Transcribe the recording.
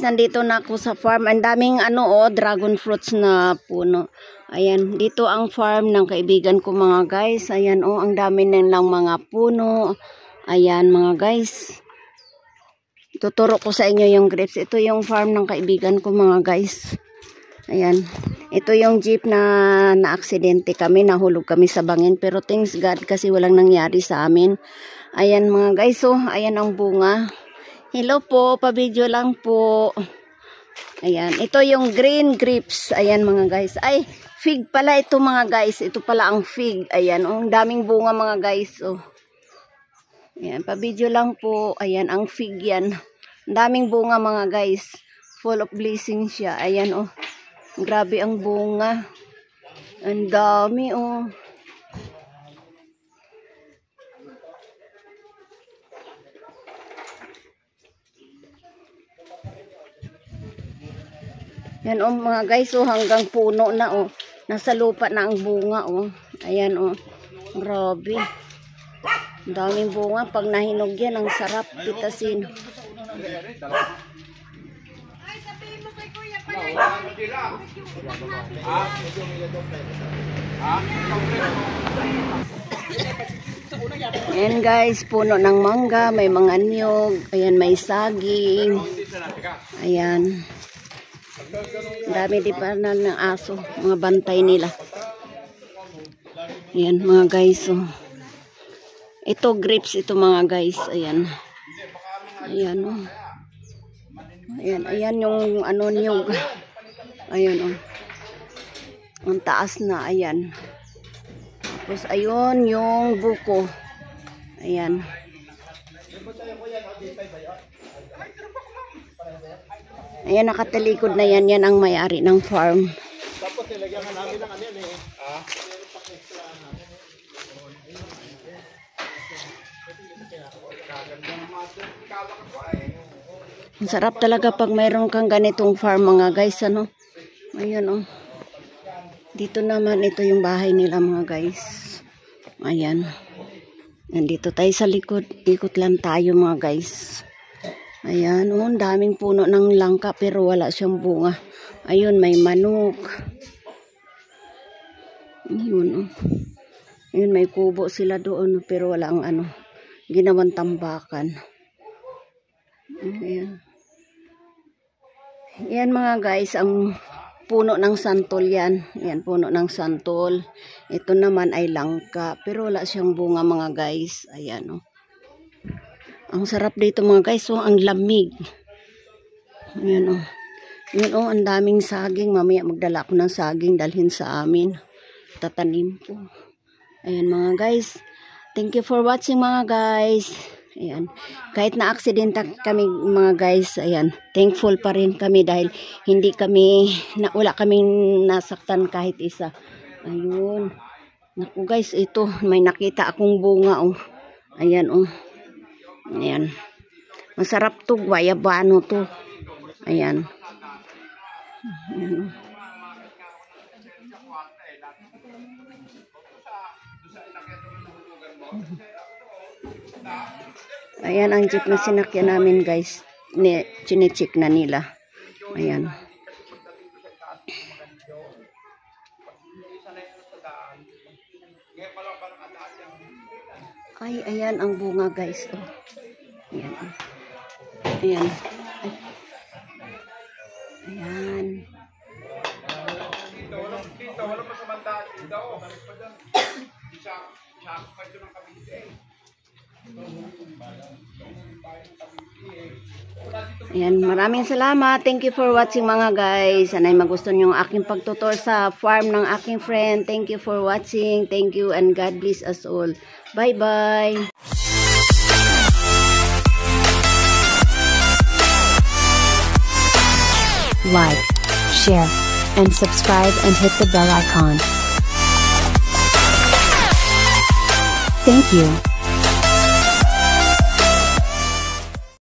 nandito na ako sa farm. Ang daming dragon fruits na puno. Ayan, dito ang farm ng kaibigan ko mga guys. Ayan ang dami nilang mga puno. Ayan mga guys. Tuturo ko sa inyo yung grapes. Ito yung farm ng kaibigan ko mga guys. Ayan. Ito yung jeep na na-aksidente kami. Nahulog kami sa bangin. Pero thanks God kasi walang nangyari sa amin. Ayan mga guys. So, ayan ang bunga. Hello po. Pa-video lang po. Ayan. Ito yung green grapes. Ayan mga guys. Ay, fig pala ito mga guys. Ito pala ang fig. Ayan. Ang daming bunga mga guys. Ayan. Pa-video lang po. Ayan. Ang fig yan. Ang daming bunga mga guys. Full of blessings siya. Ayan Grabe ang bunga. Ang dami Yan mga guys hanggang puno na Nasa lupa na ang bunga Ayan Grabe. Ang daming bunga. Pag nahinog yan, ang sarap pitasin. Ayan guys, puno ng mangga, may mga niyog, ayan may saging. Ayan. Dami di pa na ng aso, mga bantay nila. Ayan mga guys Ito grapes ito mga guys, ayan. Ayan Ayan yung niyog. Ayan Ang taas na, ayan. Tapos ayun yung buko. Ayan. Ayan nakatalikod na yan. Yan ang may-ari ng farm. Tapos nilagyan namin ng Ang sarap talaga pag mayroon kang ganitong farm mga guys Ayan Dito naman ito yung bahay nila mga guys. Ayan. Nandito tayo sa likod. Ikot lang tayo mga guys. Ayan ang daming puno ng langka pero wala siyang bunga. Ayun may manok. Ayun Ayun may kubo sila doon pero wala ang ginawang tambakan. Ayan. Yan mga guys, ang puno ng santol yan. Yan, puno ng santol. Ito naman ay langka. Pero wala siyang bunga mga guys. Ayan Ang sarap dito mga guys. Ang lamig. Ayan Yun ang daming saging. Mamaya magdala ako ng saging dalhin sa amin. Tatanim po. Ayan mga guys. Thank you for watching mga guys. Ayan. Kahit na-aksidente kami mga guys, ayan, thankful pa rin kami dahil wala kaming nasaktan kahit isa. Ayun. Naku guys, ito, may nakita akong bunga Ayan Ayan. Masarap to, guayabano to. Ayan. Ayan Ayan ang jeep na sinakyan namin guys. Chine-check na nila. Ayan. Ay, ayan ang bunga guys. Ayan. Ayan. Ayan. Ayan, maraming salamat. Thank you for watching mga guys. Sana'y magustuhan nyo ang aking pagtutur sa farm ng aking friend. Thank you for watching. Thank you and God bless us all. Bye-bye. Like, share, and subscribe and hit the bell icon. Thank you.